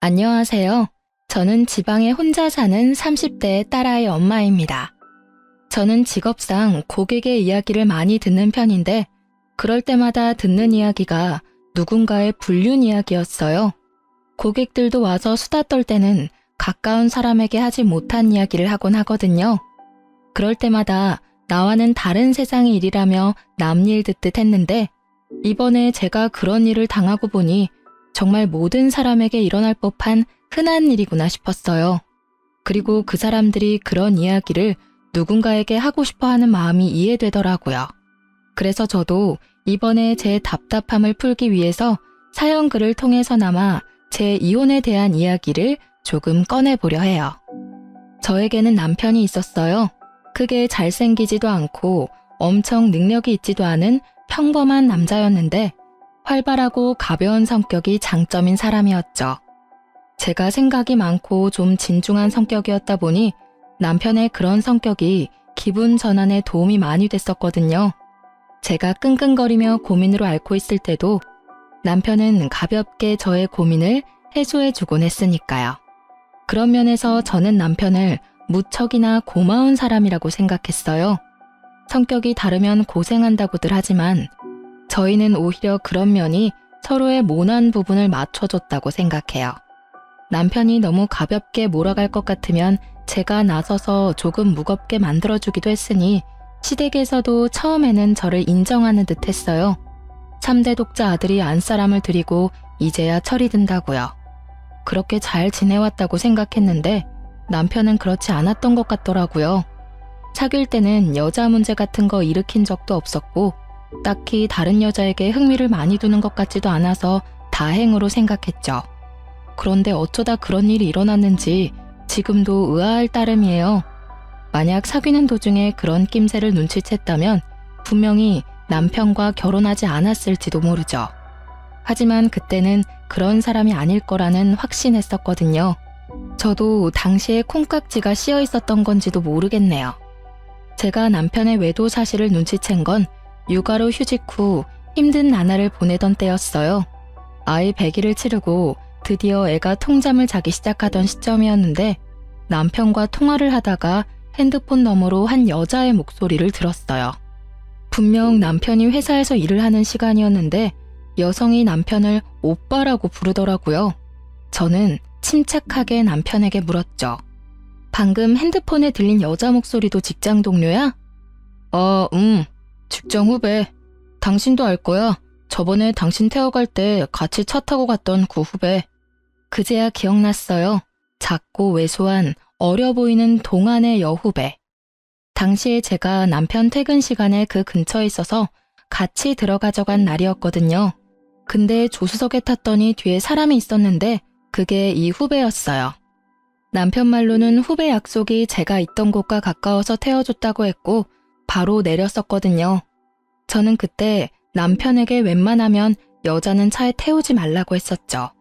안녕하세요. 저는 지방에 혼자 사는 30대 딸아이 엄마입니다. 저는 직업상 고객의 이야기를 많이 듣는 편인데 그럴 때마다 듣는 이야기가 누군가의 불륜 이야기였어요. 고객들도 와서 수다 떨 때는 가까운 사람에게 하지 못한 이야기를 하곤 하거든요. 그럴 때마다 나와는 다른 세상의 일이라며 남일 듣듯 했는데 이번에 제가 그런 일을 당하고 보니 정말 모든 사람에게 일어날 법한 흔한 일이구나 싶었어요. 그리고 그 사람들이 그런 이야기를 누군가에게 하고 싶어 하는 마음이 이해되더라고요. 그래서 저도 이번에 제 답답함을 풀기 위해서 사연글을 통해서나마 제 이혼에 대한 이야기를 조금 꺼내보려 해요. 저에게는 남편이 있었어요. 크게 잘생기지도 않고 엄청 능력이 있지도 않은 평범한 남자였는데 활발하고 가벼운 성격이 장점인 사람이었죠. 제가 생각이 많고 좀 진중한 성격이었다 보니 남편의 그런 성격이 기분 전환에 도움이 많이 됐었거든요. 제가 끙끙거리며 고민으로 앓고 있을 때도 남편은 가볍게 저의 고민을 해소해주곤 했으니까요. 그런 면에서 저는 남편을 무척이나 고마운 사람이라고 생각했어요. 성격이 다르면 고생한다고들 하지만 저희는 오히려 그런 면이 서로의 모난 부분을 맞춰줬다고 생각해요. 남편이 너무 가볍게 몰아갈 것 같으면 제가 나서서 조금 무겁게 만들어주기도 했으니 시댁에서도 처음에는 저를 인정하는 듯 했어요. 3대 독자 아들이 안사람을 들이고 이제야 철이 든다고요. 그렇게 잘 지내왔다고 생각했는데 남편은 그렇지 않았던 것 같더라고요. 사귈 때는 여자 문제 같은 거 일으킨 적도 없었고 딱히 다른 여자에게 흥미를 많이 두는 것 같지도 않아서 다행으로 생각했죠. 그런데 어쩌다 그런 일이 일어났는지 지금도 의아할 따름이에요. 만약 사귀는 도중에 그런 낌새를 눈치챘다면 분명히 남편과 결혼하지 않았을지도 모르죠. 하지만 그때는 그런 사람이 아닐 거라는 확신했었거든요. 저도 당시에 콩깍지가 씌어 있었던 건지도 모르겠네요. 제가 남편의 외도 사실을 눈치챈 건 육아로 휴직 후 힘든 나날을 보내던 때였어요. 아이 100일을 치르고 드디어 애가 통잠을 자기 시작하던 시점이었는데 남편과 통화를 하다가 핸드폰 너머로 한 여자의 목소리를 들었어요. 분명 남편이 회사에서 일을 하는 시간이었는데 여성이 남편을 오빠라고 부르더라고요. 저는 침착하게 남편에게 물었죠. 방금 핸드폰에 들린 여자 목소리도 직장 동료야? 직장 후배. 당신도 알 거야. 저번에 당신 태워갈 때 같이 차 타고 갔던 그 후배. 그제야 기억났어요. 작고 왜소한 어려 보이는 동안의 여후배. 당시에 제가 남편 퇴근 시간에 그 근처에 있어서 같이 들어가져간 날이었거든요. 근데 조수석에 탔더니 뒤에 사람이 있었는데 그게 이 후배였어요. 남편 말로는 후배 약속이 제가 있던 곳과 가까워서 태워줬다고 했고 바로 내렸었거든요. 저는 그때 남편에게 웬만하면 여자는 차에 태우지 말라고 했었죠.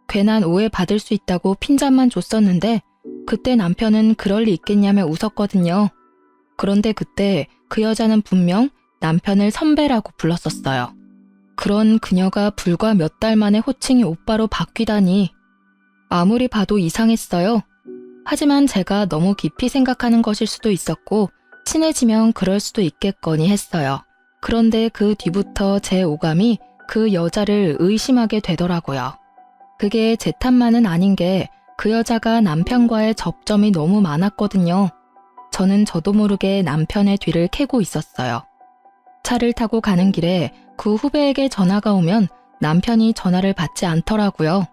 괜한 오해 받을 수 있다고 핀잔만 줬었는데 그때 남편은 그럴 리 있겠냐며 웃었거든요. 그런데 그때 그 여자는 분명 남편을 선배라고 불렀었어요. 그런 그녀가 불과 몇 달 만에 호칭이 오빠로 바뀌다니 아무리 봐도 이상했어요. 하지만 제가 너무 깊이 생각하는 것일 수도 있었고 친해지면 그럴 수도 있겠거니 했어요. 그런데 그 뒤부터 제 오감이 그 여자를 의심하게 되더라고요. 그게 제 탓만은 아닌 게 그 여자가 남편과의 접점이 너무 많았거든요. 저는 저도 모르게 남편의 뒤를 캐고 있었어요. 차를 타고 가는 길에 그 후배에게 전화가 오면 남편이 전화를 받지 않더라고요.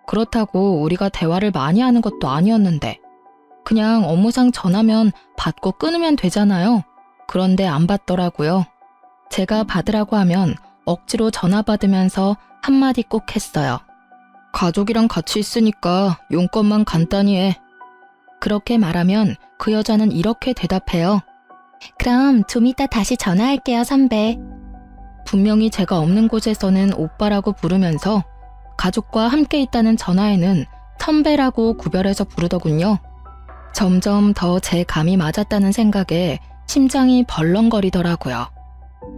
그렇다고 우리가 대화를 많이 하는 것도 아니었는데 그냥 업무상 전화면 받고 끊으면 되잖아요. 그런데 안 받더라고요. 제가 받으라고 하면 억지로 전화 받으면서 한마디 꼭 했어요. 가족이랑 같이 있으니까 용건만 간단히 해. 그렇게 말하면 그 여자는 이렇게 대답해요. 그럼 좀 이따 다시 전화할게요, 선배. 분명히 제가 없는 곳에서는 오빠라고 부르면서 가족과 함께 있다는 전화에는 선배라고 구별해서 부르더군요. 점점 더 제 감이 맞았다는 생각에 심장이 벌렁거리더라고요.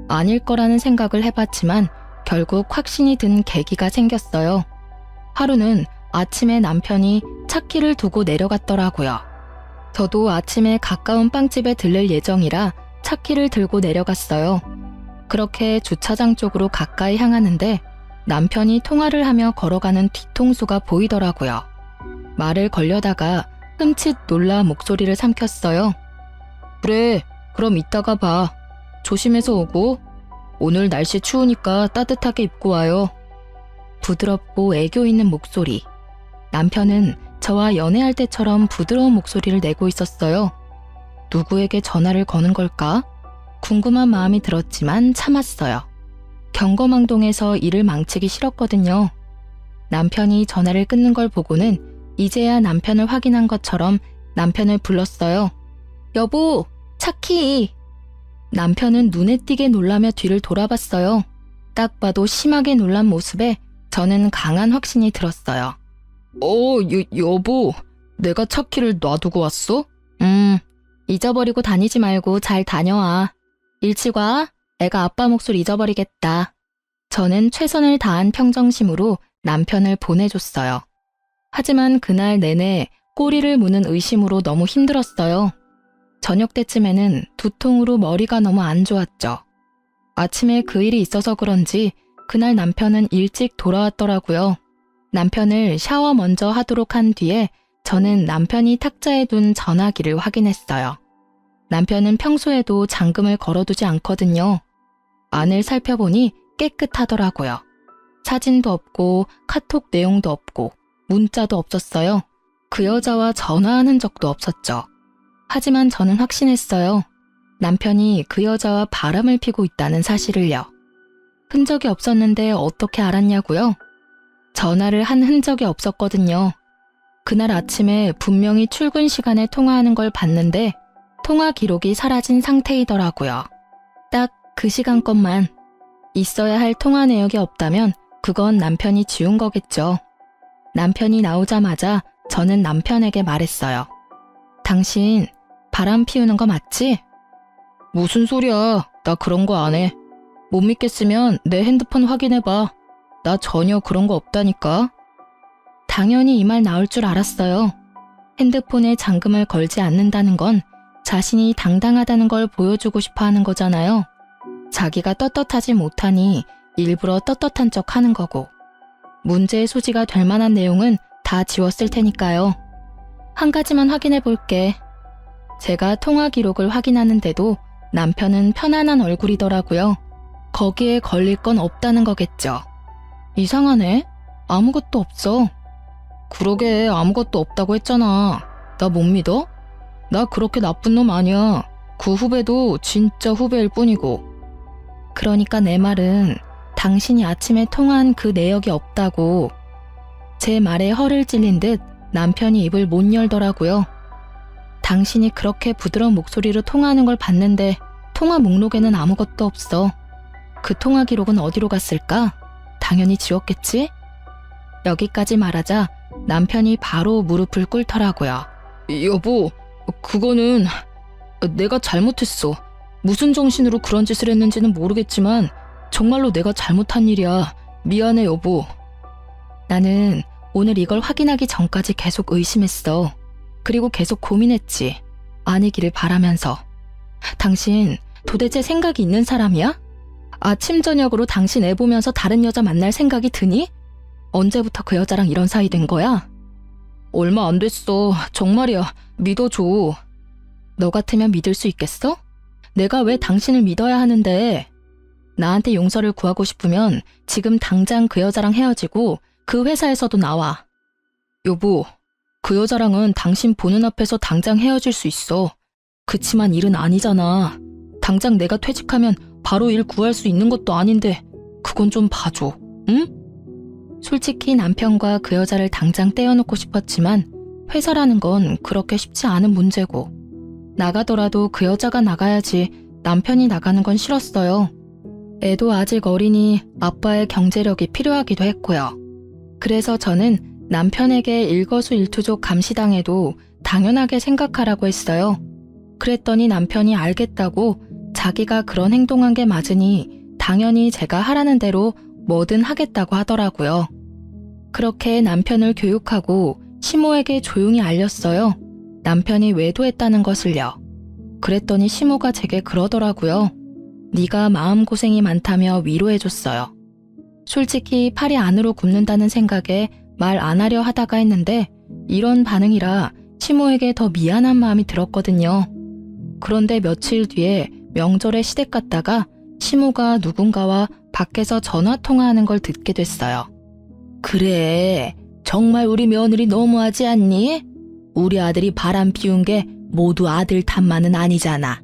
아닐 거라는 생각을 해봤지만 결국 확신이 든 계기가 생겼어요. 하루는 아침에 남편이 차 키를 두고 내려갔더라고요. 저도 아침에 가까운 빵집에 들릴 예정이라 차 키를 들고 내려갔어요. 그렇게 주차장 쪽으로 가까이 향하는데 남편이 통화를 하며 걸어가는 뒤통수가 보이더라고요. 말을 걸려다가 흠칫 놀라 목소리를 삼켰어요. 그래, 그럼 이따가 봐. 조심해서 오고. 오늘 날씨 추우니까 따뜻하게 입고 와요. 부드럽고 애교 있는 목소리. 남편은 저와 연애할 때처럼 부드러운 목소리를 내고 있었어요. 누구에게 전화를 거는 걸까? 궁금한 마음이 들었지만 참았어요. 경거망동해서 일을 망치기 싫었거든요. 남편이 전화를 끊는 걸 보고는 이제야 남편을 확인한 것처럼 남편을 불렀어요. 여보, 차키! 남편은 눈에 띄게 놀라며 뒤를 돌아봤어요. 딱 봐도 심하게 놀란 모습에 저는 강한 확신이 들었어요. 여보, 내가 차키를 놔두고 왔어? 잊어버리고 다니지 말고 잘 다녀와. 일찍 와. 애가 아빠 몫을 잊어버리겠다. 저는 최선을 다한 평정심으로 남편을 보내줬어요. 하지만 그날 내내 꼬리를 무는 의심으로 너무 힘들었어요. 저녁 때쯤에는 두통으로 머리가 너무 안 좋았죠. 아침에 그 일이 있어서 그런지 그날 남편은 일찍 돌아왔더라고요. 남편을 샤워 먼저 하도록 한 뒤에 저는 남편이 탁자에 둔 전화기를 확인했어요. 남편은 평소에도 잠금을 걸어두지 않거든요. 안을 살펴보니 깨끗하더라고요. 사진도 없고 카톡 내용도 없고 문자도 없었어요. 그 여자와 전화하는 적도 없었죠. 하지만 저는 확신했어요. 남편이 그 여자와 바람을 피고 있다는 사실을요. 흔적이 없었는데 어떻게 알았냐고요? 전화를 한 흔적이 없었거든요. 그날 아침에 분명히 출근 시간에 통화하는 걸 봤는데 통화 기록이 사라진 상태이더라고요. 딱 그 시간 것만. 있어야 할 통화 내역이 없다면 그건 남편이 지운 거겠죠. 남편이 나오자마자 저는 남편에게 말했어요. 당신 바람 피우는 거 맞지? 무슨 소리야. 나 그런 거 안 해. 못 믿겠으면 내 핸드폰 확인해봐. 나 전혀 그런 거 없다니까. 당연히 이 말 나올 줄 알았어요. 핸드폰에 잠금을 걸지 않는다는 건 자신이 당당하다는 걸 보여주고 싶어 하는 거잖아요. 자기가 떳떳하지 못하니 일부러 떳떳한 척 하는 거고. 문제의 소지가 될 만한 내용은 다 지웠을 테니까요. 한 가지만 확인해 볼게. 제가 통화 기록을 확인하는데도 남편은 편안한 얼굴이더라고요. 거기에 걸릴 건 없다는 거겠죠. 이상하네. 아무것도 없어. 그러게 아무것도 없다고 했잖아. 나 못 믿어? 나 그렇게 나쁜 놈 아니야. 그 후배도 진짜 후배일 뿐이고. 그러니까 내 말은 당신이 아침에 통화한 그 내역이 없다고. 제 말에 허를 찔린 듯 남편이 입을 못 열더라고요. 당신이 그렇게 부드러운 목소리로 통화하는 걸 봤는데 통화 목록에는 아무것도 없어. 그 통화 기록은 어디로 갔을까? 당연히 지웠겠지? 여기까지 말하자 남편이 바로 무릎을 꿇더라고요. 여보, 그거는 내가 잘못했어. 무슨 정신으로 그런 짓을 했는지는 모르겠지만 정말로 내가 잘못한 일이야. 미안해 여보. 나는 오늘 이걸 확인하기 전까지 계속 의심했어. 그리고 계속 고민했지. 아니기를 바라면서. 당신 도대체 생각이 있는 사람이야? 아침 저녁으로 당신 애 보면서 다른 여자 만날 생각이 드니? 언제부터 그 여자랑 이런 사이 된 거야? 얼마 안 됐어. 정말이야. 믿어줘. 너 같으면 믿을 수 있겠어? 내가 왜 당신을 믿어야 하는데? 나한테 용서를 구하고 싶으면 지금 당장 그 여자랑 헤어지고 그 회사에서도 나와. 여보, 그 여자랑은 당신 보는 앞에서 당장 헤어질 수 있어. 그치만 일은 아니잖아. 당장 내가 퇴직하면 바로 일 구할 수 있는 것도 아닌데 그건 좀 봐줘, 응? 솔직히 남편과 그 여자를 당장 떼어놓고 싶었지만 회사라는 건 그렇게 쉽지 않은 문제고 나가더라도 그 여자가 나가야지 남편이 나가는 건 싫었어요. 애도 아직 어리니 아빠의 경제력이 필요하기도 했고요. 그래서 저는 남편에게 일거수일투족 감시당해도 당연하게 생각하라고 했어요. 그랬더니 남편이 알겠다고 자기가 그런 행동한 게 맞으니 당연히 제가 하라는 대로 뭐든 하겠다고 하더라고요. 그렇게 남편을 교육하고 시모에게 조용히 알렸어요. 남편이 외도했다는 것을요. 그랬더니 시모가 제게 그러더라고요. 네가 마음고생이 많다며 위로해줬어요. 솔직히 팔이 안으로 굽는다는 생각에 말 안 하려 하다가 했는데 이런 반응이라 시모에게 더 미안한 마음이 들었거든요. 그런데 며칠 뒤에 명절에 시댁 갔다가 시모가 누군가와 밖에서 전화 통화하는 걸 듣게 됐어요. 그래, 정말 우리 며느리 너무하지 않니? 우리 아들이 바람 피운 게 모두 아들 탓만은 아니잖아.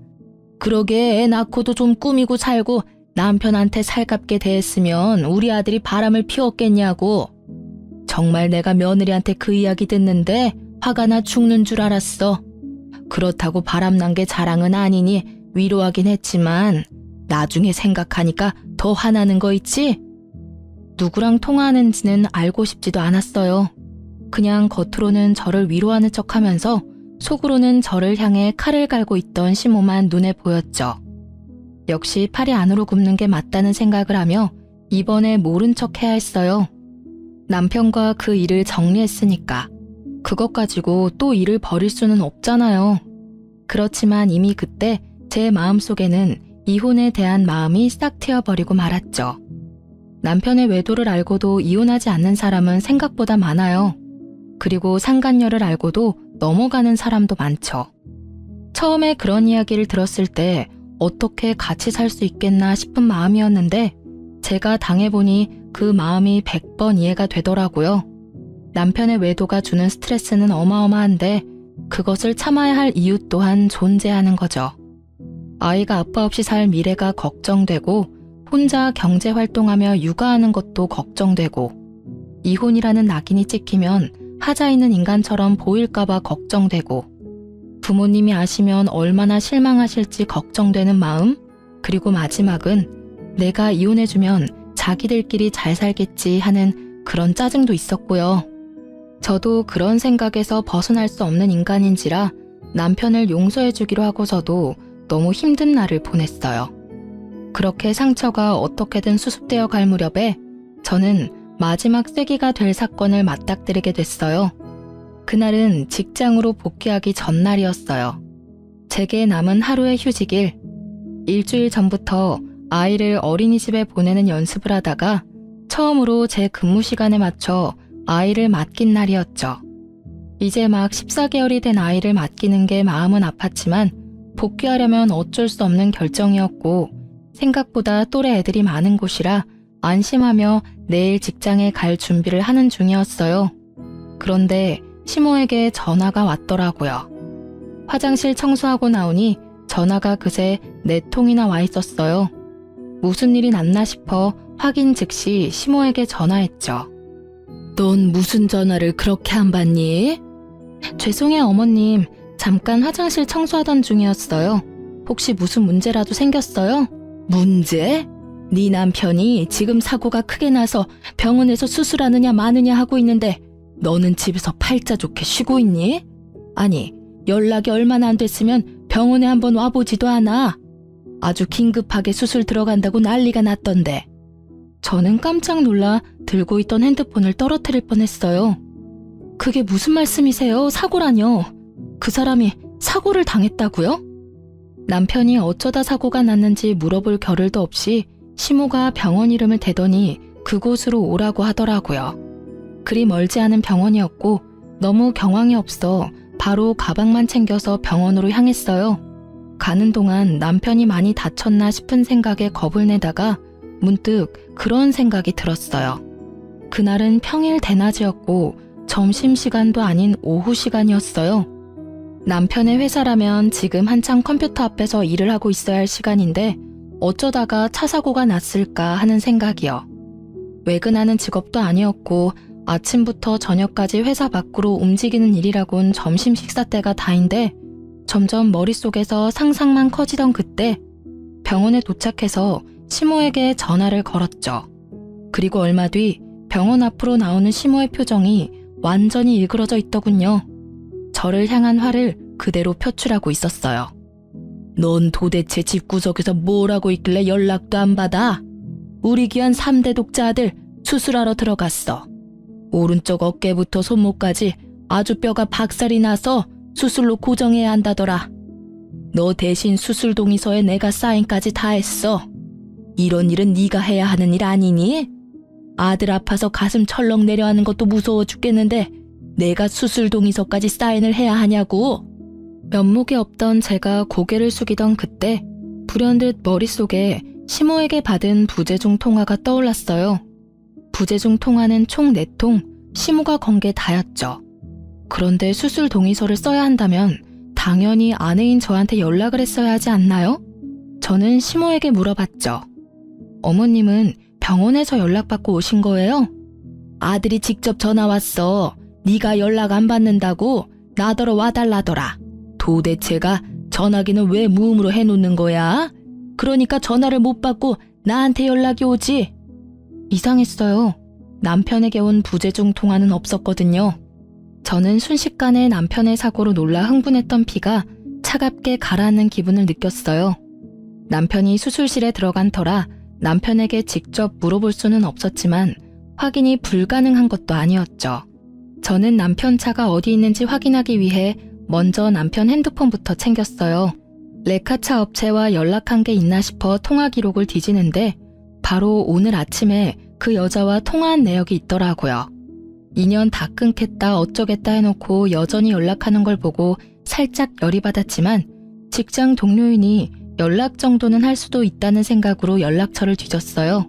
그러게 애 낳고도 좀 꾸미고 살고 남편한테 살갑게 대했으면 우리 아들이 바람을 피웠겠냐고. 정말 내가 며느리한테 그 이야기 듣는데 화가 나 죽는 줄 알았어. 그렇다고 바람난 게 자랑은 아니니 위로하긴 했지만 나중에 생각하니까 더 화나는 거 있지? 누구랑 통화하는지는 알고 싶지도 않았어요. 그냥 겉으로는 저를 위로하는 척하면서 속으로는 저를 향해 칼을 갈고 있던 시모만 눈에 보였죠. 역시 팔이 안으로 굽는 게 맞다는 생각을 하며 이번에 모른 척 해야 했어요. 남편과 그 일을 정리했으니까. 그것 가지고 또 일을 벌일 수는 없잖아요. 그렇지만 이미 그때 제 마음속에는 이혼에 대한 마음이 싹 트여버리고 말았죠. 남편의 외도를 알고도 이혼하지 않는 사람은 생각보다 많아요. 그리고 상간녀를 알고도 넘어가는 사람도 많죠. 처음에 그런 이야기를 들었을 때 어떻게 같이 살 수 있겠나 싶은 마음이었는데 제가 당해보니 그 마음이 100번 이해가 되더라고요. 남편의 외도가 주는 스트레스는 어마어마한데 그것을 참아야 할 이유 또한 존재하는 거죠. 아이가 아빠 없이 살 미래가 걱정되고 혼자 경제활동하며 육아하는 것도 걱정되고 이혼이라는 낙인이 찍히면 하자 있는 인간처럼 보일까봐 걱정되고 부모님이 아시면 얼마나 실망하실지 걱정되는 마음, 그리고 마지막은 내가 이혼해주면 자기들끼리 잘 살겠지 하는 그런 짜증도 있었고요. 저도 그런 생각에서 벗어날 수 없는 인간인지라 남편을 용서해주기로 하고서도 너무 힘든 날을 보냈어요. 그렇게 상처가 어떻게든 수습되어 갈 무렵에 저는 마지막 쐐기가 될 사건을 맞닥뜨리게 됐어요. 그날은 직장으로 복귀하기 전날이었어요. 제게 남은 하루의 휴직일. 일주일 전부터 아이를 어린이집에 보내는 연습을 하다가 처음으로 제 근무 시간에 맞춰 아이를 맡긴 날이었죠. 이제 막 14개월이 된 아이를 맡기는 게 마음은 아팠지만 복귀하려면 어쩔 수 없는 결정이었고 생각보다 또래 애들이 많은 곳이라 안심하며 내일 직장에 갈 준비를 하는 중이었어요. 그런데 시모에게 전화가 왔더라고요. 화장실 청소하고 나오니 전화가 그새 4통이나 와 있었어요. 무슨 일이 났나 싶어 확인 즉시 시모에게 전화했죠. 넌 무슨 전화를 그렇게 안 받니? 죄송해요 어머님. 잠깐 화장실 청소하던 중이었어요. 혹시 무슨 문제라도 생겼어요? 문제? 네 남편이 지금 사고가 크게 나서 병원에서 수술하느냐 마느냐 하고 있는데 너는 집에서 팔자 좋게 쉬고 있니? 아니, 연락이 얼마나 안 됐으면 병원에 한번 와보지도 않아. 아주 긴급하게 수술 들어간다고 난리가 났던데. 저는 깜짝 놀라 들고 있던 핸드폰을 떨어뜨릴 뻔했어요. 그게 무슨 말씀이세요? 사고라뇨. 그 사람이 사고를 당했다고요? 남편이 어쩌다 사고가 났는지 물어볼 겨를도 없이 시모가 병원 이름을 대더니 그곳으로 오라고 하더라고요. 그리 멀지 않은 병원이었고 너무 경황이 없어 바로 가방만 챙겨서 병원으로 향했어요. 가는 동안 남편이 많이 다쳤나 싶은 생각에 겁을 내다가 문득 그런 생각이 들었어요. 그날은 평일 대낮이었고 점심시간도 아닌 오후 시간이었어요. 남편의 회사라면 지금 한창 컴퓨터 앞에서 일을 하고 있어야 할 시간인데 어쩌다가 차 사고가 났을까 하는 생각이요. 외근하는 직업도 아니었고 아침부터 저녁까지 회사 밖으로 움직이는 일이라곤 점심 식사 때가 다인데 점점 머릿속에서 상상만 커지던 그때 병원에 도착해서 시모에게 전화를 걸었죠. 그리고 얼마 뒤 병원 앞으로 나오는 시모의 표정이 완전히 일그러져 있더군요. 저를 향한 화를 그대로 표출하고 있었어요. 넌 도대체 집구석에서 뭘 하고 있길래 연락도 안 받아? 우리 귀한 3대 독자 아들 수술하러 들어갔어. 오른쪽 어깨부터 손목까지 아주 뼈가 박살이 나서 수술로 고정해야 한다더라. 너 대신 수술 동의서에 내가 사인까지 다 했어. 이런 일은 네가 해야 하는 일 아니니? 아들 아파서 가슴 철렁 내려앉는 것도 무서워 죽겠는데 내가 수술 동의서까지 사인을 해야 하냐고. 면목이 없던 제가 고개를 숙이던 그때 불현듯 머릿속에 시모에게 받은 부재중 통화가 떠올랐어요. 부재중 통화는 총 4통, 시모가 건 게 다였죠. 그런데 수술 동의서를 써야 한다면 당연히 아내인 저한테 연락을 했어야 하지 않나요? 저는 시모에게 물어봤죠. 어머님은 병원에서 연락받고 오신 거예요? 아들이 직접 전화 왔어. 네가 연락 안 받는다고 나더러 와달라더라. 도대체가 전화기는 왜 무음으로 해놓는 거야? 그러니까 전화를 못 받고 나한테 연락이 오지. 이상했어요. 남편에게 온 부재중 통화는 없었거든요. 저는 순식간에 남편의 사고로 놀라 흥분했던 피가 차갑게 가라앉는 기분을 느꼈어요. 남편이 수술실에 들어간 터라 남편에게 직접 물어볼 수는 없었지만 확인이 불가능한 것도 아니었죠. 저는 남편 차가 어디 있는지 확인하기 위해 먼저 남편 핸드폰부터 챙겼어요. 레카차 업체와 연락한 게 있나 싶어 통화 기록을 뒤지는데 바로 오늘 아침에 그 여자와 통화한 내역이 있더라고요. 인연 다 끊겠다 어쩌겠다 해놓고 여전히 연락하는 걸 보고 살짝 열이 받았지만 직장 동료이니 연락 정도는 할 수도 있다는 생각으로 연락처를 뒤졌어요.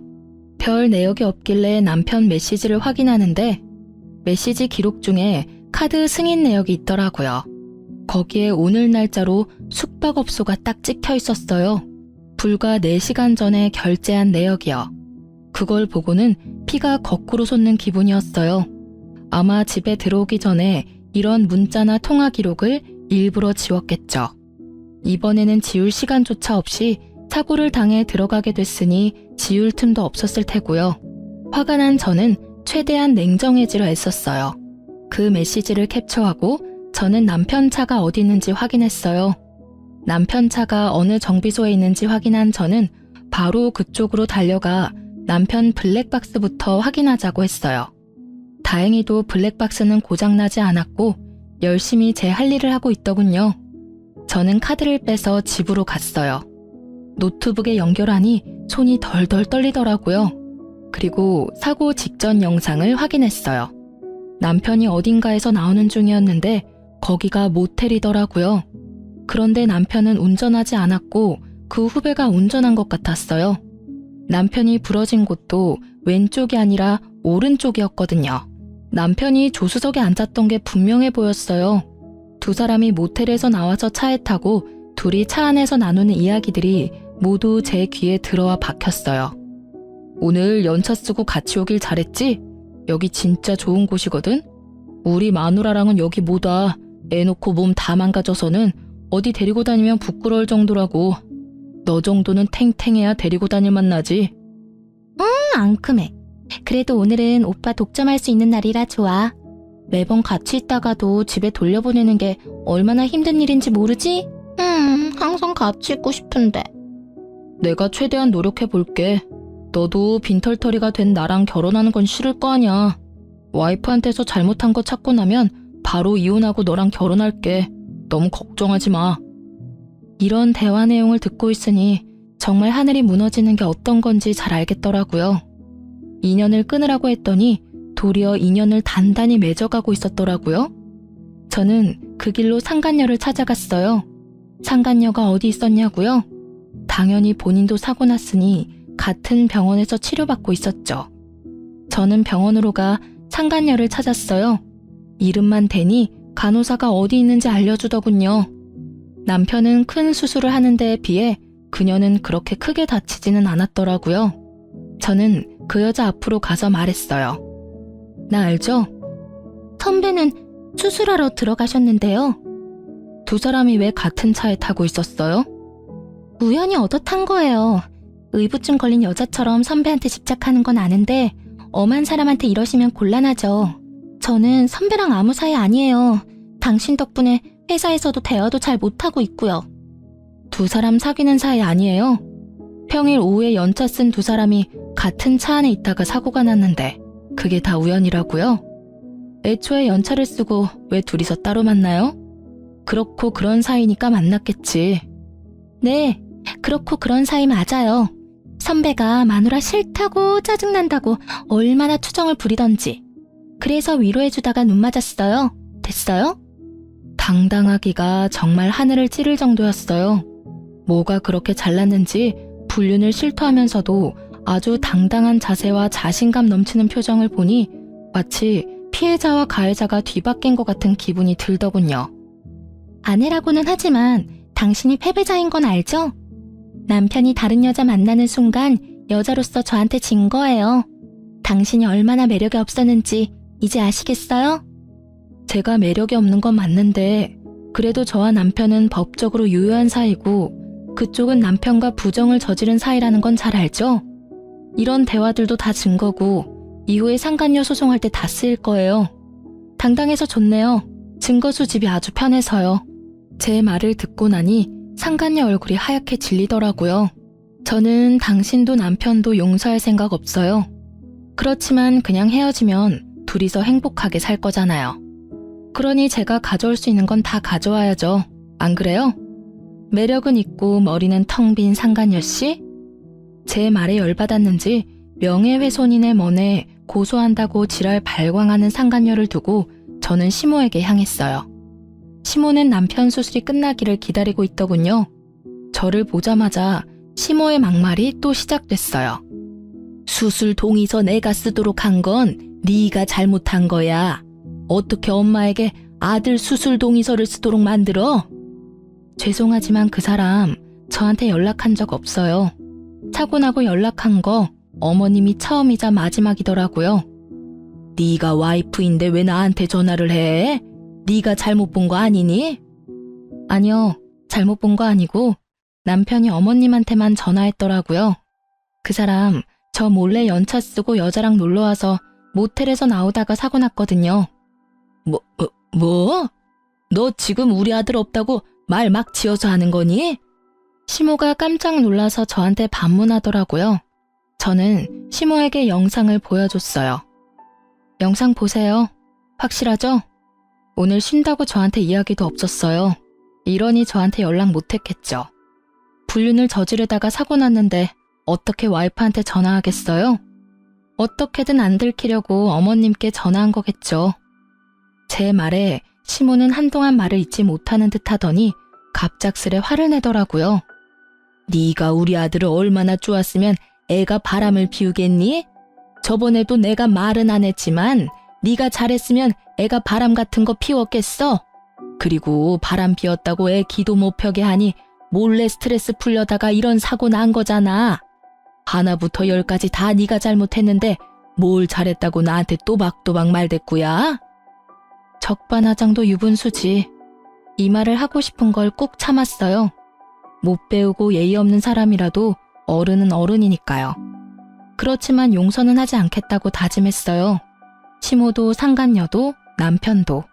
별 내역이 없길래 남편 메시지를 확인하는데 메시지 기록 중에 카드 승인 내역이 있더라고요. 거기에 오늘 날짜로 숙박업소가 딱 찍혀 있었어요. 불과 4시간 전에 결제한 내역이요. 그걸 보고는 피가 거꾸로 솟는 기분이었어요. 아마 집에 들어오기 전에 이런 문자나 통화 기록을 일부러 지웠겠죠. 이번에는 지울 시간조차 없이 사고를 당해 들어가게 됐으니 지울 틈도 없었을 테고요. 화가 난 저는 최대한 냉정해지려 애썼어요. 그 메시지를 캡처하고 저는 남편 차가 어디 있는지 확인했어요. 남편 차가 어느 정비소에 있는지 확인한 저는 바로 그쪽으로 달려가 남편 블랙박스부터 확인하자고 했어요. 다행히도 블랙박스는 고장나지 않았고 열심히 제 할 일을 하고 있더군요. 저는 카드를 빼서 집으로 갔어요. 노트북에 연결하니 손이 덜덜 떨리더라고요. 그리고 사고 직전 영상을 확인했어요. 남편이 어딘가에서 나오는 중이었는데 거기가 모텔이더라고요. 그런데 남편은 운전하지 않았고 그 후배가 운전한 것 같았어요. 남편이 부러진 곳도 왼쪽이 아니라 오른쪽이었거든요. 남편이 조수석에 앉았던 게 분명해 보였어요. 두 사람이 모텔에서 나와서 차에 타고 둘이 차 안에서 나누는 이야기들이 모두 제 귀에 들어와 박혔어요. 오늘 연차 쓰고 같이 오길 잘했지? 여기 진짜 좋은 곳이거든? 우리 마누라랑은 여기 못 와. 애 놓고 몸 다 망가져서는 어디 데리고 다니면 부끄러울 정도라고. 너 정도는 탱탱해야 데리고 다닐 만나지. 앙큼해. 그래도 오늘은 오빠 독점할 수 있는 날이라 좋아. 매번 같이 있다가도 집에 돌려보내는 게 얼마나 힘든 일인지 모르지? 항상 같이 있고 싶은데. 내가 최대한 노력해볼게. 너도 빈털터리가 된 나랑 결혼하는 건 싫을 거 아냐. 와이프한테서 잘못한 거 찾고 나면 바로 이혼하고 너랑 결혼할게. 너무 걱정하지 마. 이런 대화 내용을 듣고 있으니 정말 하늘이 무너지는 게 어떤 건지 잘 알겠더라고요. 인연을 끊으라고 했더니 도리어 인연을 단단히 맺어가고 있었더라고요. 저는 그 길로 상간녀를 찾아갔어요. 상간녀가 어디 있었냐고요? 당연히 본인도 사고 났으니 같은 병원에서 치료받고 있었죠. 저는 병원으로 가 상간녀를 찾았어요. 이름만 대니 간호사가 어디 있는지 알려주더군요. 남편은 큰 수술을 하는 데에 비해 그녀는 그렇게 크게 다치지는 않았더라고요. 저는 그 여자 앞으로 가서 말했어요. 나 알죠? 선배는 수술하러 들어가셨는데요. 두 사람이 왜 같은 차에 타고 있었어요? 우연히 얻어 탄 거예요. 의부증 걸린 여자처럼 선배한테 집착하는 건 아는데 엄한 사람한테 이러시면 곤란하죠. 저는 선배랑 아무 사이 아니에요. 당신 덕분에 회사에서도 대화도 잘 못하고 있고요. 두 사람 사귀는 사이 아니에요? 평일 오후에 연차 쓴 두 사람이 같은 차 안에 있다가 사고가 났는데 그게 다 우연이라고요? 애초에 연차를 쓰고 왜 둘이서 따로 만나요? 그렇고 그런 사이니까 만났겠지. 네, 그렇고 그런 사이 맞아요. 선배가 마누라 싫다고 짜증난다고 얼마나 투정을 부리던지. 그래서 위로해주다가 눈 맞았어요. 됐어요? 당당하기가 정말 하늘을 찌를 정도였어요. 뭐가 그렇게 잘났는지 불륜을 실토하면서도 아주 당당한 자세와 자신감 넘치는 표정을 보니 마치 피해자와 가해자가 뒤바뀐 것 같은 기분이 들더군요. 아내라고는 하지만 당신이 패배자인 건 알죠? 남편이 다른 여자 만나는 순간 여자로서 저한테 진 거예요. 당신이 얼마나 매력이 없었는지 이제 아시겠어요? 제가 매력이 없는 건 맞는데 그래도 저와 남편은 법적으로 유효한 사이고 그쪽은 남편과 부정을 저지른 사이라는 건 잘 알죠? 이런 대화들도 다 증거고 이후에 상간녀 소송할 때 다 쓰일 거예요. 당당해서 좋네요. 증거 수집이 아주 편해서요. 제 말을 듣고 나니 상간녀 얼굴이 하얗게 질리더라고요. 저는 당신도 남편도 용서할 생각 없어요. 그렇지만 그냥 헤어지면 둘이서 행복하게 살 거잖아요. 그러니 제가 가져올 수 있는 건 다 가져와야죠. 안 그래요? 매력은 있고 머리는 텅 빈 상간녀 씨? 제 말에 열받았는지 명예훼손인의 먼에 고소한다고 지랄 발광하는 상간녀를 두고 저는 시모에게 향했어요. 시모는 남편 수술이 끝나기를 기다리고 있더군요. 저를 보자마자 시모의 막말이 또 시작됐어요. 수술 동의서 내가 쓰도록 한 건 네가 잘못한 거야. 어떻게 엄마에게 아들 수술 동의서를 쓰도록 만들어? 죄송하지만 그 사람 저한테 연락한 적 없어요. 사고 나고 연락한 거 어머님이 처음이자 마지막이더라고요. 네가 와이프인데 왜 나한테 전화를 해? 네가 잘못 본 거 아니니? 아니요, 잘못 본 거 아니고 남편이 어머님한테만 전화했더라고요. 그 사람 저 몰래 연차 쓰고 여자랑 놀러와서 모텔에서 나오다가 사고 났거든요. 뭐? 너 지금 우리 아들 없다고 말 막 지어서 하는 거니? 시모가 깜짝 놀라서 저한테 반문하더라고요. 저는 시모에게 영상을 보여줬어요. 영상 보세요. 확실하죠? 오늘 쉰다고 저한테 이야기도 없었어요. 이러니 저한테 연락 못했겠죠. 불륜을 저지르다가 사고 났는데 어떻게 와이프한테 전화하겠어요? 어떻게든 안 들키려고 어머님께 전화한 거겠죠. 제 말에 시모는 한동안 말을 잇지 못하는 듯 하더니 갑작스레 화를 내더라고요. 네가 우리 아들을 얼마나 좋았으면 애가 바람을 피우겠니? 저번에도 내가 말은 안 했지만 네가 잘했으면 애가 바람 같은 거 피웠겠어? 그리고 바람 피웠다고 애 기도 못 펴게 하니 몰래 스트레스 풀려다가 이런 사고 난 거잖아. 하나부터 열까지 다 네가 잘못했는데 뭘 잘했다고 나한테 또박또박 말댔구야? 적반하장도 유분수지. 이 말을 하고 싶은 걸 꾹 참았어요. 못 배우고 예의 없는 사람이라도 어른은 어른이니까요. 그렇지만 용서는 하지 않겠다고 다짐했어요. 시모도 상간녀도 남편도.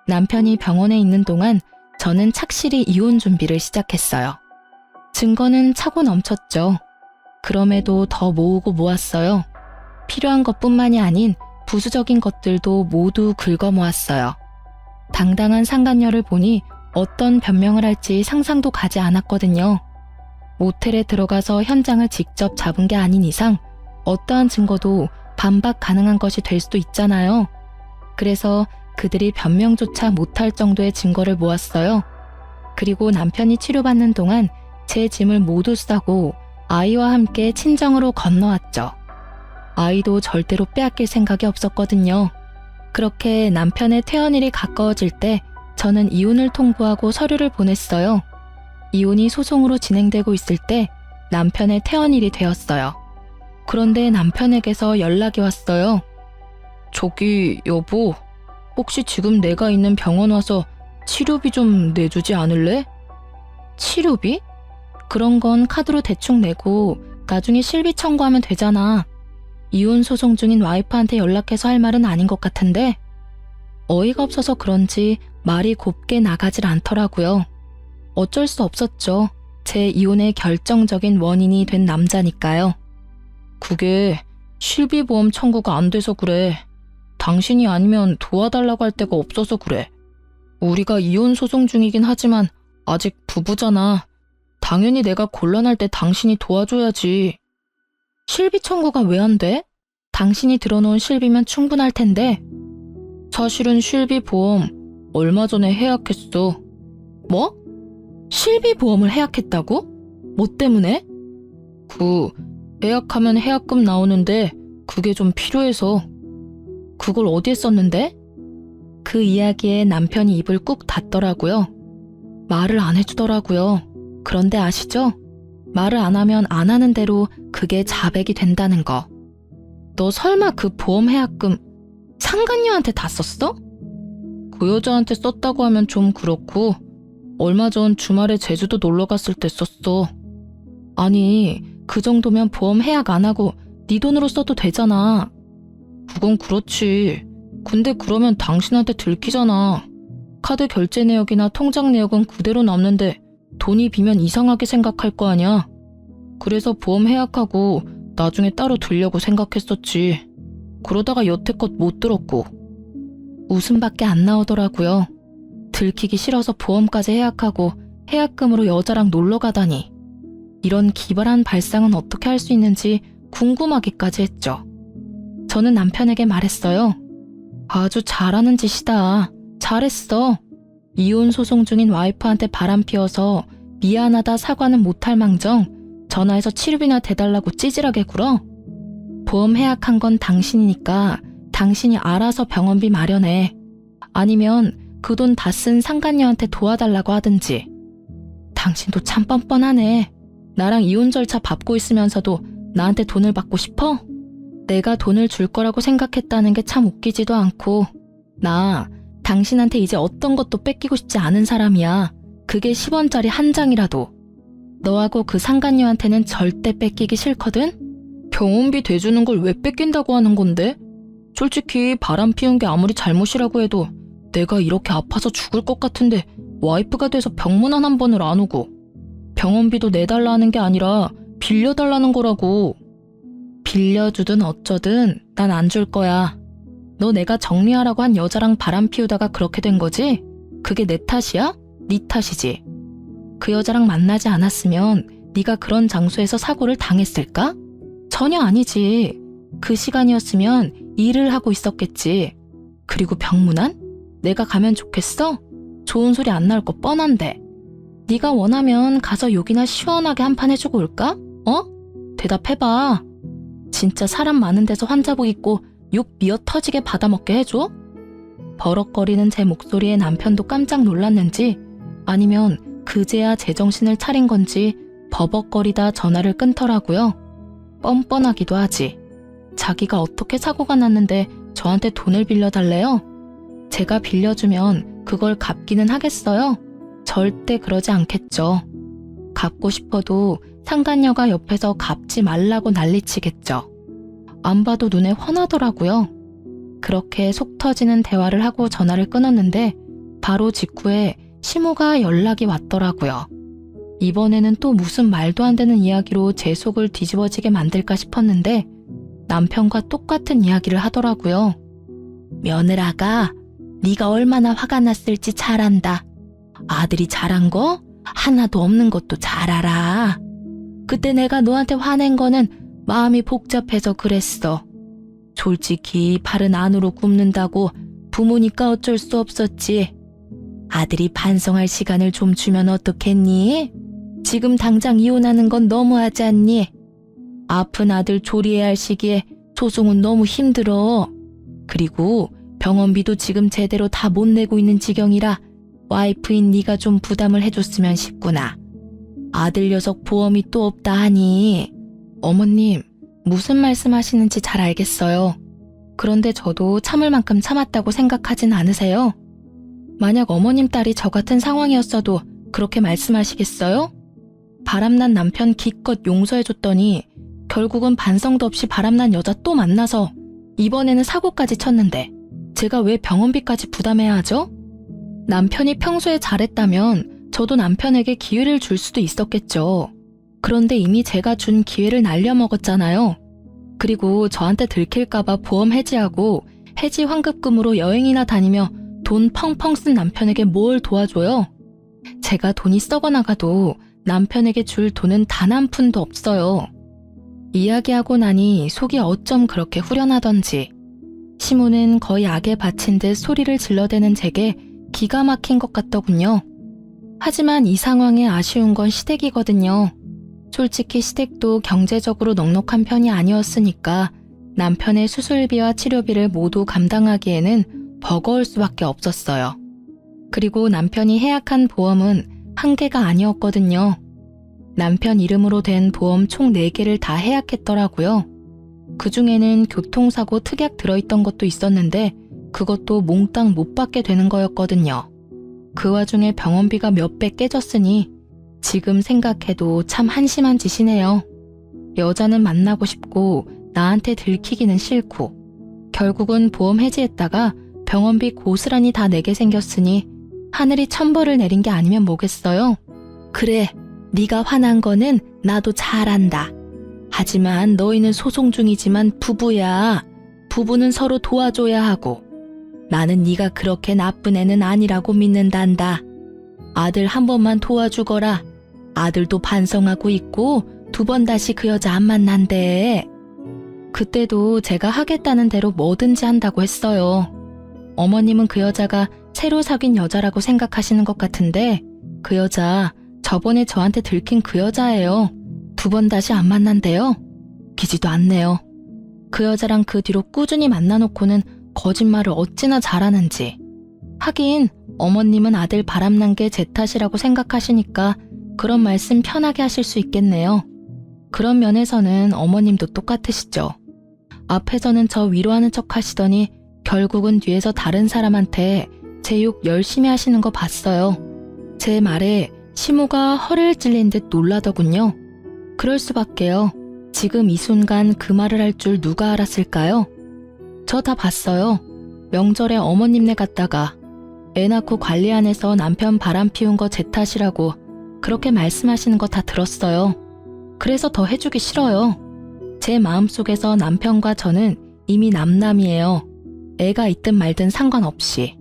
남편이 병원에 있는 동안 저는 착실히 이혼 준비를 시작했어요. 증거는 차고 넘쳤죠. 그럼에도 더 모으고 모았어요. 필요한 것뿐만이 아닌 부수적인 것들도 모두 긁어 모았어요. 당당한 상간녀를 보니 어떤 변명을 할지 상상도 가지 않았거든요. 모텔에 들어가서 현장을 직접 잡은 게 아닌 이상 어떠한 증거도 반박 가능한 것이 될 수도 있잖아요. 그래서 그들이 변명조차 못할 정도의 증거를 모았어요. 그리고 남편이 치료받는 동안 제 짐을 모두 싸고 아이와 함께 친정으로 건너왔죠. 아이도 절대로 빼앗길 생각이 없었거든요. 그렇게 남편의 퇴원일이 가까워질 때 저는 이혼을 통보하고 서류를 보냈어요. 이혼이 소송으로 진행되고 있을 때 남편의 퇴원일이 되었어요. 그런데 남편에게서 연락이 왔어요. 저기 여보, 혹시 지금 내가 있는 병원 와서 치료비 좀 내주지 않을래? 치료비? 그런 건 카드로 대충 내고 나중에 실비 청구하면 되잖아. 이혼 소송 중인 와이프한테 연락해서 할 말은 아닌 것 같은데 어이가 없어서 그런지 말이 곱게 나가질 않더라고요. 어쩔 수 없었죠. 제 이혼의 결정적인 원인이 된 남자니까요. 그게 실비보험 청구가 안 돼서 그래. 당신이 아니면 도와달라고 할 데가 없어서 그래. 우리가 이혼 소송 중이긴 하지만 아직 부부잖아. 당연히 내가 곤란할 때 당신이 도와줘야지. 실비 청구가 왜 안 돼? 당신이 들어놓은 실비면 충분할 텐데. 사실은 실비 보험 얼마 전에 해약했어. 뭐? 실비 보험을 해약했다고? 뭐 때문에? 해약하면 해약금 나오는데 그게 좀 필요해서. 그걸 어디에 썼는데? 그 이야기에 남편이 입을 꾹 닫더라고요. 말을 안 해주더라고요. 그런데 아시죠? 말을 안 하면 안 하는 대로 그게 자백이 된다는 거. 너 설마 그 보험 해약금 상간녀한테 다 썼어? 그 여자한테 썼다고 하면 좀 그렇고 얼마 전 주말에 제주도 놀러 갔을 때 썼어. 아니, 그 정도면 보험 해약 안 하고 네 돈으로 써도 되잖아. 그건 그렇지. 근데 그러면 당신한테 들키잖아. 카드 결제 내역이나 통장 내역은 그대로 남는데 돈이 비면 이상하게 생각할 거 아니야. 그래서 보험 해약하고 나중에 따로 들려고 생각했었지. 그러다가 여태껏 못 들었고. 웃음밖에 안 나오더라고요. 들키기 싫어서 보험까지 해약하고 해약금으로 여자랑 놀러 가다니. 이런 기발한 발상은 어떻게 할 수 있는지 궁금하기까지 했죠. 저는 남편에게 말했어요. 아주 잘하는 짓이다. 잘했어. 이혼 소송 중인 와이프한테 바람 피워서 미안하다 사과는 못할 망정 전화해서 치료비나 대달라고 찌질하게 굴어? 보험 해약한 건 당신이니까 당신이 알아서 병원비 마련해. 아니면 그 돈 다 쓴 상간녀한테 도와달라고 하든지. 당신도 참 뻔뻔하네. 나랑 이혼 절차 밟고 있으면서도 나한테 돈을 받고 싶어? 내가 돈을 줄 거라고 생각했다는 게 참 웃기지도 않고. 나 당신한테 이제 어떤 것도 뺏기고 싶지 않은 사람이야. 그게 10원짜리 한 장이라도. 너하고 그 상간녀한테는 절대 뺏기기 싫거든? 병원비 대주는 걸 왜 뺏긴다고 하는 건데? 솔직히 바람 피운 게 아무리 잘못이라고 해도 내가 이렇게 아파서 죽을 것 같은데 와이프가 돼서 병문안 한 번을 안 오고 병원비도 내달라는 게 아니라 빌려달라는 거라고. 빌려주든 어쩌든 난 안 줄 거야. 너 내가 정리하라고 한 여자랑 바람 피우다가 그렇게 된 거지? 그게 내 탓이야? 네 탓이지. 그 여자랑 만나지 않았으면 네가 그런 장소에서 사고를 당했을까? 전혀 아니지. 그 시간이었으면 일을 하고 있었겠지. 그리고 병문안? 내가 가면 좋겠어? 좋은 소리 안 나올 거 뻔한데. 네가 원하면 가서 욕이나 시원하게 한 판 해주고 올까? 어? 대답해봐. 진짜 사람 많은 데서 환자복 입고 욕 미어 터지게 받아먹게 해줘? 버럭거리는 제 목소리에 남편도 깜짝 놀랐는지 아니면 그제야 제정신을 차린 건지 버벅거리다 전화를 끊더라고요. 뻔뻔하기도 하지. 자기가 어떻게 사고가 났는데 저한테 돈을 빌려달래요? 제가 빌려주면 그걸 갚기는 하겠어요? 절대 그러지 않겠죠. 갚고 싶어도 상간녀가 옆에서 갚지 말라고 난리치겠죠. 안 봐도 눈에 훤하더라고요. 그렇게 속 터지는 대화를 하고 전화를 끊었는데 바로 직후에 시모가 연락이 왔더라고요. 이번에는 또 무슨 말도 안 되는 이야기로 제 속을 뒤집어지게 만들까 싶었는데 남편과 똑같은 이야기를 하더라고요. 며느라가 네가 얼마나 화가 났을지 잘 안다. 아들이 잘한 거 하나도 없는 것도 잘 알아. 그때 내가 너한테 화낸 거는 마음이 복잡해서 그랬어. 솔직히 발은 안으로 굽는다고 부모니까 어쩔 수 없었지. 아들이 반성할 시간을 좀 주면 어떻겠니? 지금 당장 이혼하는 건 너무하지 않니? 아픈 아들 조리해야 할 시기에 소송은 너무 힘들어. 그리고 병원비도 지금 제대로 다 못 내고 있는 지경이라 와이프인 네가 좀 부담을 해줬으면 싶구나. 아들 녀석 보험이 또 없다 하니. 어머님, 무슨 말씀하시는지 잘 알겠어요. 그런데 저도 참을 만큼 참았다고 생각하진 않으세요? 만약 어머님 딸이 저 같은 상황이었어도 그렇게 말씀하시겠어요? 바람난 남편 기껏 용서해줬더니 결국은 반성도 없이 바람난 여자 또 만나서 이번에는 사고까지 쳤는데 제가 왜 병원비까지 부담해야 하죠? 남편이 평소에 잘했다면 저도 남편에게 기회를 줄 수도 있었겠죠. 그런데 이미 제가 준 기회를 날려먹었잖아요. 그리고 저한테 들킬까봐 보험 해지하고 해지 환급금으로 여행이나 다니며 돈 펑펑 쓴 남편에게 뭘 도와줘요? 제가 돈이 썩어나가도 남편에게 줄 돈은 단 한 푼도 없어요. 이야기하고 나니 속이 어쩜 그렇게 후련하던지 시모는 거의 악에 바친 듯 소리를 질러대는 제게 기가 막힌 것 같더군요. 하지만 이 상황에 아쉬운 건 시댁이거든요. 솔직히 시댁도 경제적으로 넉넉한 편이 아니었으니까 남편의 수술비와 치료비를 모두 감당하기에는 버거울 수밖에 없었어요. 그리고 남편이 해약한 보험은 한 개가 아니었거든요. 남편 이름으로 된 보험 총 4개를 다 해약했더라고요. 그중에는 교통사고 특약 들어있던 것도 있었는데 그것도 몽땅 못 받게 되는 거였거든요. 그 와중에 병원비가 몇 배 깨졌으니 지금 생각해도 참 한심한 짓이네요. 여자는 만나고 싶고 나한테 들키기는 싫고 결국은 보험 해지했다가 병원비 고스란히 다 내게 생겼으니 하늘이 천벌을 내린 게 아니면 뭐겠어요? 그래, 네가 화난 거는 나도 잘 안다. 하지만 너희는 소송 중이지만 부부야. 부부는 서로 도와줘야 하고 나는 네가 그렇게 나쁜 애는 아니라고 믿는단다. 아들 한 번만 도와주거라. 아들도 반성하고 있고 2번 다시 그 여자 안 만난대. 그때도 제가 하겠다는 대로 뭐든지 한다고 했어요. 어머님은 그 여자가 새로 사귄 여자라고 생각하시는 것 같은데 그 여자 저번에 저한테 들킨 그 여자예요. 2번 다시 안 만난대요. 기지도 않네요. 그 여자랑 그 뒤로 꾸준히 만나놓고는 거짓말을 어찌나 잘하는지. 하긴 어머님은 아들 바람난 게 제 탓이라고 생각하시니까 그런 말씀 편하게 하실 수 있겠네요. 그런 면에서는 어머님도 똑같으시죠. 앞에서는 저 위로하는 척 하시더니 결국은 뒤에서 다른 사람한테 제 욕 열심히 하시는 거 봤어요. 제 말에 시모가 허를 찔린 듯 놀라더군요. 그럴 수밖에요. 지금 이 순간 그 말을 할 줄 누가 알았을까요? 저 다 봤어요. 명절에 어머님네 갔다가 애 낳고 관리 안 해서 남편 바람 피운 거 제 탓이라고 그렇게 말씀하시는 거 다 들었어요. 그래서 더 해주기 싫어요. 제 마음속에서 남편과 저는 이미 남남이에요. 애가 있든 말든 상관없이.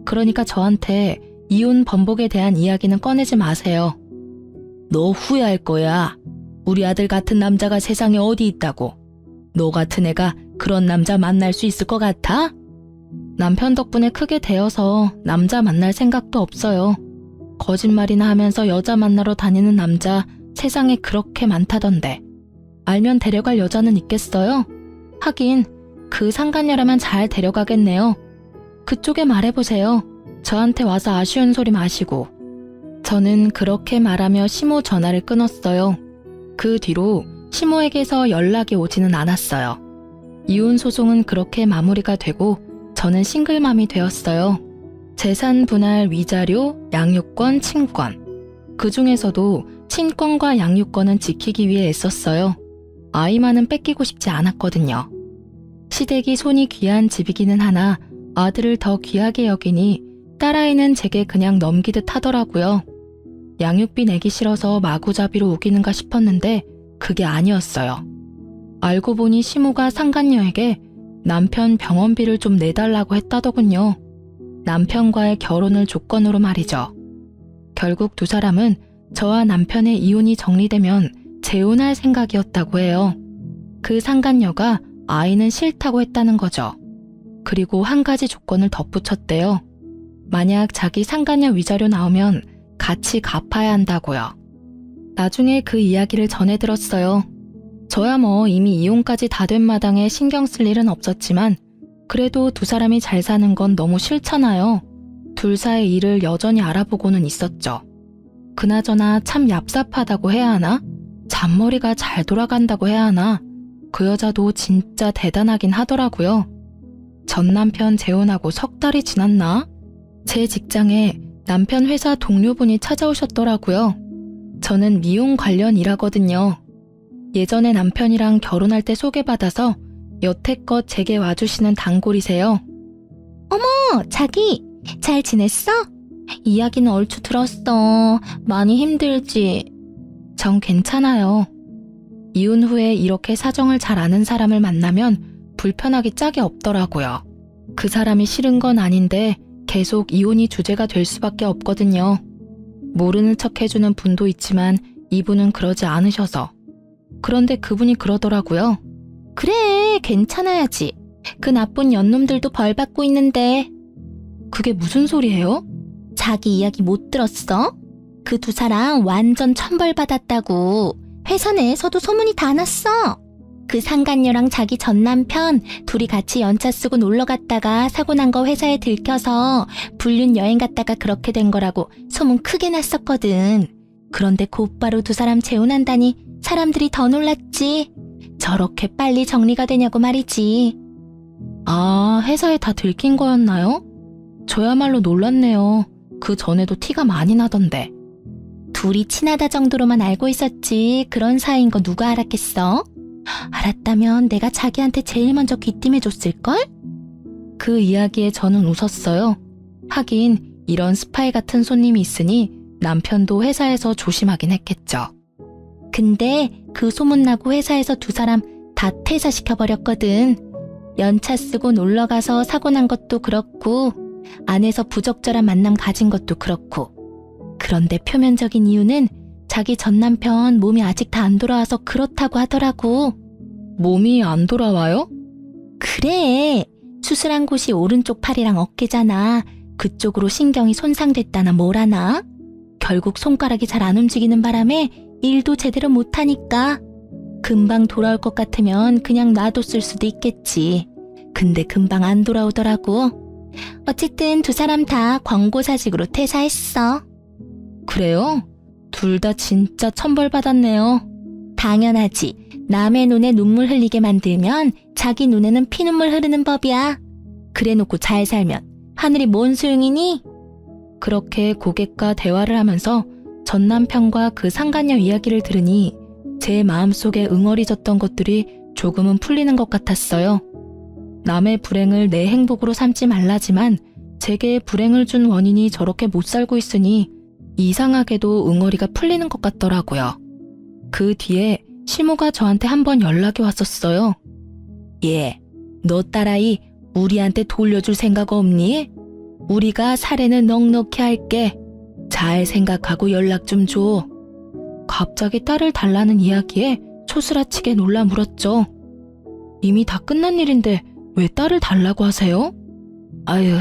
그러니까 저한테 이혼 번복에 대한 이야기는 꺼내지 마세요. 너 후회할 거야. 우리 아들 같은 남자가 세상에 어디 있다고. 너 같은 애가 그런 남자 만날 수 있을 것 같아? 남편 덕분에 크게 되어서 남자 만날 생각도 없어요. 거짓말이나 하면서 여자 만나러 다니는 남자 세상에 그렇게 많다던데. 알면 데려갈 여자는 있겠어요? 하긴 그 상간녀라면 잘 데려가겠네요. 그쪽에 말해보세요. 저한테 와서 아쉬운 소리 마시고. 저는 그렇게 말하며 시모 전화를 끊었어요. 그 뒤로 시모에게서 연락이 오지는 않았어요. 이혼 소송은 그렇게 마무리가 되고 저는 싱글맘이 되었어요. 재산 분할 위자료, 양육권, 친권. 그 중에서도 친권과 양육권은 지키기 위해 애썼어요. 아이만은 뺏기고 싶지 않았거든요. 시댁이 손이 귀한 집이기는 하나 아들을 더 귀하게 여기니 딸아이는 제게 그냥 넘기듯 하더라고요. 양육비 내기 싫어서 마구잡이로 우기는가 싶었는데 그게 아니었어요. 알고 보니 시모가 상간녀에게 남편 병원비를 좀 내달라고 했다더군요. 남편과의 결혼을 조건으로 말이죠. 결국 두 사람은 저와 남편의 이혼이 정리되면 재혼할 생각이었다고 해요. 그 상간녀가 아이는 싫다고 했다는 거죠. 그리고 한 가지 조건을 덧붙였대요. 만약 자기 상간녀 위자료 나오면 같이 갚아야 한다고요. 나중에 그 이야기를 전해 들었어요. 저야 뭐 이미 이혼까지 다 된 마당에 신경 쓸 일은 없었지만 그래도 두 사람이 잘 사는 건 너무 싫잖아요. 둘 사이 일을 여전히 알아보고는 있었죠. 그나저나 참 얍삽하다고 해야 하나? 잔머리가 잘 돌아간다고 해야 하나? 그 여자도 진짜 대단하긴 하더라고요. 전 남편 재혼하고 석 달이 지났나? 제 직장에 남편 회사 동료분이 찾아오셨더라고요. 저는 미용 관련 일하거든요. 예전에 남편이랑 결혼할 때 소개받아서 여태껏 제게 와주시는 단골이세요. 어머, 자기 잘 지냈어? 이야기는 얼추 들었어. 많이 힘들지? 전 괜찮아요. 이혼 후에 이렇게 사정을 잘 아는 사람을 만나면 불편하기 짝이 없더라고요. 그 사람이 싫은 건 아닌데 계속 이혼이 주제가 될 수밖에 없거든요. 모르는 척 해주는 분도 있지만 이분은 그러지 않으셔서. 그런데 그분이 그러더라고요. 그래, 괜찮아야지. 그 나쁜 연놈들도 벌 받고 있는데. 그게 무슨 소리예요? 자기 이야기 못 들었어? 그 두 사람 완전 천벌 받았다고. 회사 내에서도 소문이 다 났어. 그 상간녀랑 자기 전 남편 둘이 같이 연차 쓰고 놀러 갔다가 사고 난 거 회사에 들켜서 불륜 여행 갔다가 그렇게 된 거라고 소문 크게 났었거든. 그런데 곧바로 두 사람 재혼한다니 사람들이 더 놀랐지. 저렇게 빨리 정리가 되냐고 말이지. 아, 회사에 다 들킨 거였나요? 저야말로 놀랐네요. 그 전에도 티가 많이 나던데. 둘이 친하다 정도로만 알고 있었지 그런 사이인 거 누가 알았겠어? 알았다면 내가 자기한테 제일 먼저 귀띔해줬을걸? 그 이야기에 저는 웃었어요. 하긴 이런 스파이 같은 손님이 있으니 남편도 회사에서 조심하긴 했겠죠. 근데 그 소문나고 회사에서 두 사람 다 퇴사시켜버렸거든. 연차 쓰고 놀러가서 사고 난 것도 그렇고 안에서 부적절한 만남 가진 것도 그렇고. 그런데 표면적인 이유는 자기 전 남편 몸이 아직 다 안 돌아와서 그렇다고 하더라고. 몸이 안 돌아와요? 그래. 수술한 곳이 오른쪽 팔이랑 어깨잖아. 그쪽으로 신경이 손상됐다나 뭐라나. 결국 손가락이 잘 안 움직이는 바람에 일도 제대로 못하니까. 금방 돌아올 것 같으면 그냥 놔뒀을 수도 있겠지. 근데 금방 안 돌아오더라고. 어쨌든 두 사람 다 권고사직으로 퇴사했어. 그래요? 둘 다 진짜 천벌받았네요. 당연하지. 남의 눈에 눈물 흘리게 만들면 자기 눈에는 피눈물 흐르는 법이야. 그래놓고 잘 살면 하늘이 뭔 소용이니? 그렇게 고객과 대화를 하면서 전 남편과 그 상간녀 이야기를 들으니 제 마음속에 응어리졌던 것들이 조금은 풀리는 것 같았어요. 남의 불행을 내 행복으로 삼지 말라지만 제게 불행을 준 원인이 저렇게 못 살고 있으니 이상하게도 응어리가 풀리는 것 같더라고요. 그 뒤에 시모가 저한테 한번 연락이 왔었어요. 예, 너 딸아이 우리한테 돌려줄 생각 없니? 우리가 사례는 넉넉히 할게. 잘 생각하고 연락 좀 줘. 갑자기 딸을 달라는 이야기에 초스라치게 놀라 물었죠. 이미 다 끝난 일인데 왜 딸을 달라고 하세요? 아유,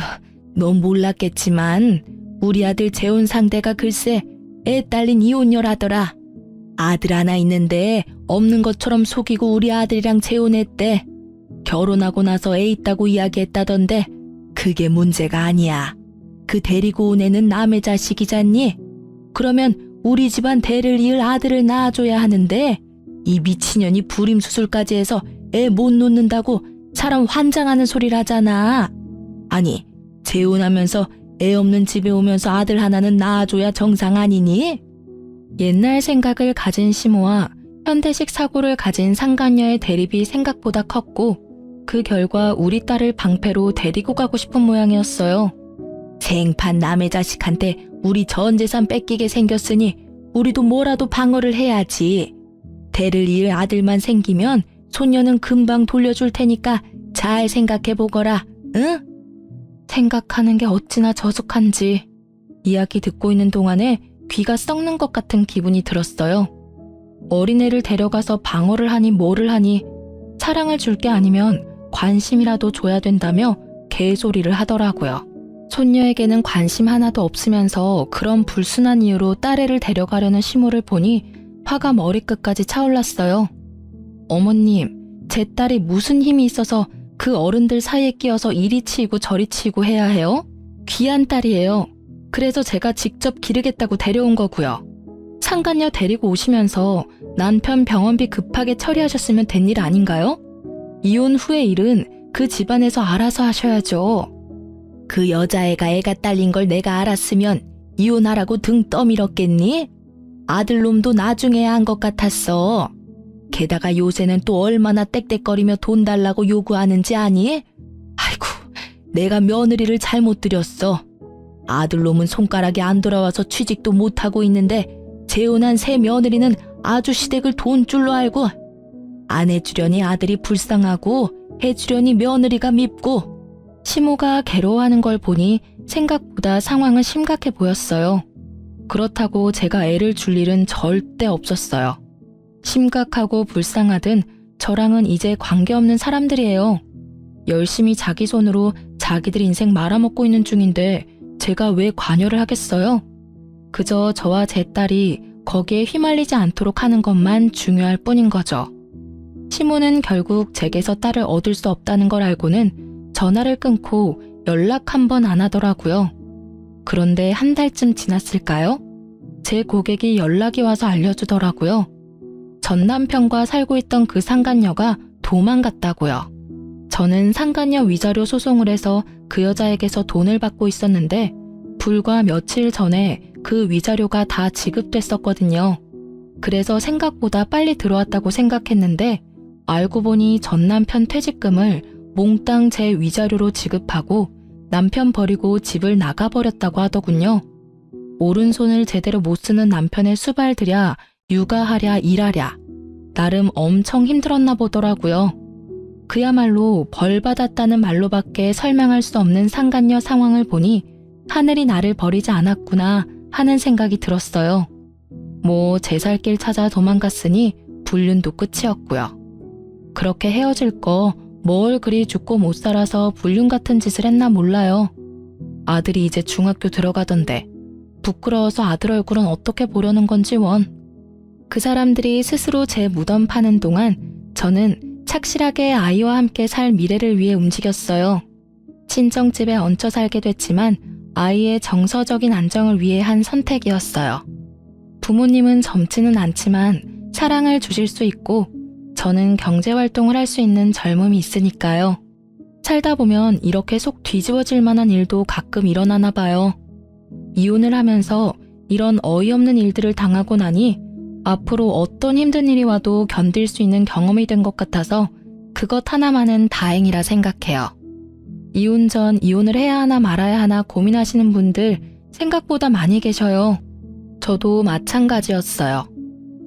넌 몰랐겠지만 우리 아들 재혼 상대가 글쎄 애 딸린 이혼녀라더라. 아들 하나 있는데 없는 것처럼 속이고 우리 아들이랑 재혼했대. 결혼하고 나서 애 있다고 이야기했다던데 그게 문제가 아니야. 그 데리고 온 애는 남의 자식이잖니? 그러면 우리 집안 대를 이을 아들을 낳아줘야 하는데 이 미친년이 불임수술까지 해서 애 못 놓는다고 사람 환장하는 소리를 하잖아. 아니, 재혼하면서 애 없는 집에 오면서 아들 하나는 낳아줘야 정상 아니니? 옛날 생각을 가진 시모와 현대식 사고를 가진 상간녀의 대립이 생각보다 컸고 그 결과 우리 딸을 방패로 데리고 가고 싶은 모양이었어요. 생판 남의 자식한테 우리 전 재산 뺏기게 생겼으니 우리도 뭐라도 방어를 해야지. 대를 이을 아들만 생기면 손녀는 금방 돌려줄 테니까 잘 생각해보거라, 응? 생각하는 게 어찌나 저속한지 이야기 듣고 있는 동안에 귀가 썩는 것 같은 기분이 들었어요. 어린애를 데려가서 방어를 하니 뭐를 하니 사랑을 줄 게 아니면 관심이라도 줘야 된다며 개소리를 하더라고요. 손녀에게는 관심 하나도 없으면서 그런 불순한 이유로 딸애를 데려가려는 시모를 보니 화가 머리끝까지 차올랐어요. 어머님, 제 딸이 무슨 힘이 있어서 그 어른들 사이에 끼어서 이리 치이고 저리 치이고 해야 해요? 귀한 딸이에요. 그래서 제가 직접 기르겠다고 데려온 거고요. 상간녀 데리고 오시면서 남편 병원비 급하게 처리하셨으면 된 일 아닌가요? 이혼 후의 일은 그 집안에서 알아서 하셔야죠. 그 여자애가 애가 딸린 걸 내가 알았으면 이혼하라고 등 떠밀었겠니? 아들놈도 나중에야 한 것 같았어. 게다가 요새는 또 얼마나 떽떽거리며 돈 달라고 요구하는지 아니? 아이고, 내가 며느리를 잘못 들였어. 아들놈은 손가락이 안 돌아와서 취직도 못하고 있는데 재혼한 새 며느리는 아주 시댁을 돈줄로 알고 안 해주려니 아들이 불쌍하고 해주려니 며느리가 밉고 시모가 괴로워하는 걸 보니 생각보다 상황은 심각해 보였어요. 그렇다고 제가 애를 줄 일은 절대 없었어요. 심각하고 불쌍하든 저랑은 이제 관계없는 사람들이에요. 열심히 자기 손으로 자기들 인생 말아먹고 있는 중인데 제가 왜 관여를 하겠어요? 그저 저와 제 딸이 거기에 휘말리지 않도록 하는 것만 중요할 뿐인 거죠. 시모는 결국 제게서 딸을 얻을 수 없다는 걸 알고는 전화를 끊고 연락 한 번 안 하더라고요. 그런데 한 달쯤 지났을까요? 제 고객이 연락이 와서 알려주더라고요. 전 남편과 살고 있던 그 상간녀가 도망갔다고요. 저는 상간녀 위자료 소송을 해서 그 여자에게서 돈을 받고 있었는데 불과 며칠 전에 그 위자료가 다 지급됐었거든요. 그래서 생각보다 빨리 들어왔다고 생각했는데 알고 보니 전 남편 퇴직금을 몽땅 제 위자료로 지급하고 남편 버리고 집을 나가버렸다고 하더군요. 오른손을 제대로 못 쓰는 남편의 수발들야 육아하랴 일하랴 나름 엄청 힘들었나 보더라고요. 그야말로 벌 받았다는 말로밖에 설명할 수 없는 상간녀 상황을 보니 하늘이 나를 버리지 않았구나 하는 생각이 들었어요. 뭐 제 살 길 찾아 도망갔으니 불륜도 끝이었고요. 그렇게 헤어질 거 뭘 그리 죽고 못 살아서 불륜 같은 짓을 했나 몰라요. 아들이 이제 중학교 들어가던데 부끄러워서 아들 얼굴은 어떻게 보려는 건지 원. 그 사람들이 스스로 제 무덤 파는 동안 저는 착실하게 아이와 함께 살 미래를 위해 움직였어요. 친정집에 얹혀 살게 됐지만 아이의 정서적인 안정을 위해 한 선택이었어요. 부모님은 젊지는 않지만 사랑을 주실 수 있고 저는 경제활동을 할 수 있는 젊음이 있으니까요. 살다 보면 이렇게 속 뒤집어질 만한 일도 가끔 일어나나 봐요. 이혼을 하면서 이런 어이없는 일들을 당하고 나니 앞으로 어떤 힘든 일이 와도 견딜 수 있는 경험이 된 것 같아서 그것 하나만은 다행이라 생각해요. 이혼 전 이혼을 해야 하나 말아야 하나 고민하시는 분들 생각보다 많이 계셔요. 저도 마찬가지였어요.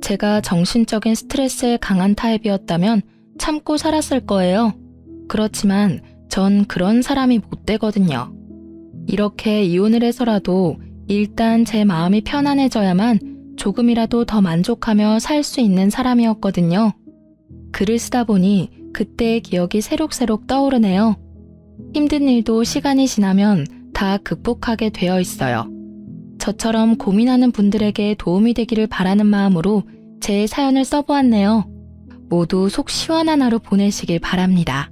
제가 정신적인 스트레스에 강한 타입이었다면 참고 살았을 거예요. 그렇지만 전 그런 사람이 못 되거든요. 이렇게 이혼을 해서라도 일단 제 마음이 편안해져야만 조금이라도 더 만족하며 살 수 있는 사람이었거든요. 글을 쓰다 보니 그때의 기억이 새록새록 떠오르네요. 힘든 일도 시간이 지나면 다 극복하게 되어 있어요. 저처럼 고민하는 분들에게 도움이 되기를 바라는 마음으로 제 사연을 써보았네요. 모두 속 시원한 하루 보내시길 바랍니다.